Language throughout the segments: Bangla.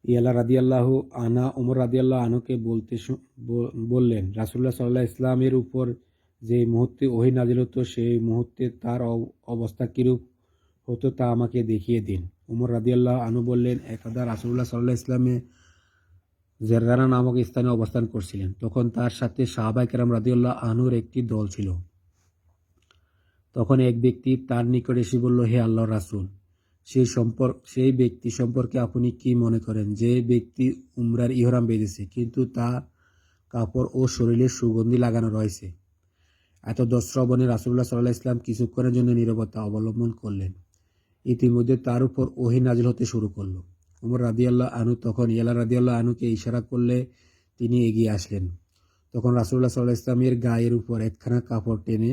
ইয়ালা রাদিয়াল্লাহু আনা ওমর রাদিয়াল্লাহু আনহুকে বললেন, রাসূলুল্লাহ সাল্লাল্লাহু আলাইহি ইসলামের উপর যে মুহূর্তে ওহী নাজিল হতো সেই মুহূর্তে তার অবস্থা কিরূপ হতো তা আমাকে দেখিয়ে দিন। ওমর রাদিয়াল্লাহু আনহু বললেন, একদা রাসূলুল্লাহ সাল্লাল্লাহু আলাইহি ইসলামে জেররানা নামক স্থানে অবস্থান করছিলেন। তখন তার সাথে সাহাবায়ে কেরাম রাদিয়াল্লাহু আনহুর একটি দল ছিল। তখন এক ব্যক্তি তার নিকট এসে বলল, হে আল্লাহর রাসূল, সেই ব্যক্তি সম্পর্কে আপনি কি মনে করেন যে ব্যক্তি উমরার ইহরাম বেঁধেছে কিন্তু তার কাপড় ও শরীরে সুগন্ধি লাগানো রয়েছে? এতদ শ্রবণে রাসূলুল্লাহ সাল্লাল্লাহু আলাইহি ওয়াসাল্লাম কিছুক্ষণের জন্য নীরবতা অবলম্বন করলেন। ইতিমধ্যে তার উপর ওহী নাজিল হতে শুরু করল। ওমর রাদিয়াল্লাহু আনহু তখন ইয়ালা রাদিয়াল্লাহু আনহুকে ইশারা করলে তিনি এগিয়ে আসলেন। তখন রাসূলুল্লাহ সাল্লাল্লাহু আলাইহি ওয়াসাল্লামের গায়ের উপর একখানা কাপড় টেনে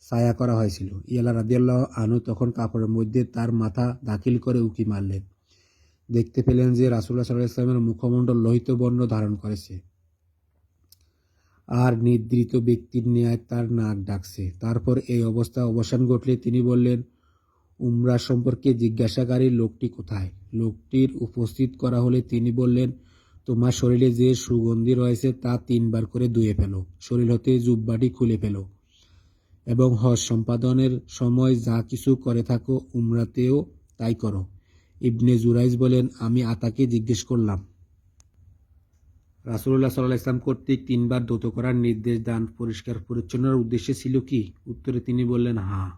ছায়া করা হয়েছিল। ইয়ালা রাদিয়াল্লাহু আনহু তখন কাপড়ের মধ্যে তার মাথা দাখিল করে উঁকি মারলেন। দেখতে পেলেন যে রাসূলুল্লাহ সাল্লাল্লাহু আলাইহি ওয়াসাল্লামের মুখমণ্ডল লোহিত বর্ণ ধারণ করেছে আর নিদ্রিত ব্যক্তির ন্যায় তার নাক ডাকছে। তারপর এই অবস্থা অবসান ঘটলে তিনি বললেন, উমরা সম্পর্কে জিজ্ঞাসাকারী লোকটি কোথায়? লোকটির উপস্থিত করা হলে তিনি বললেন, তোমার শরীরে যে সুগন্ধি রয়েছে তা 3 বার করে ধুয়ে ফেলো, শরীর হতে জুব্বাটি খুলে ফেলো এবং হজ সম্পাদনের সময় যা কিছু করে থাকো উমরাতেও তাই করো। ইবনে জুরাইজ বলেন, আমি আতাকে জিজ্ঞেস করলাম, রাসূলুল্লাহ সাল্লাল্লাহু আলাইহি ওয়াসাল্লাম কর্তৃক 3 বার ধৌত করার নির্দেশ দান পরিষ্কার পরিচ্ছন্নতার উদ্দেশ্যে ছিল কি? উত্তরে তিনি বললেন, হ্যাঁ।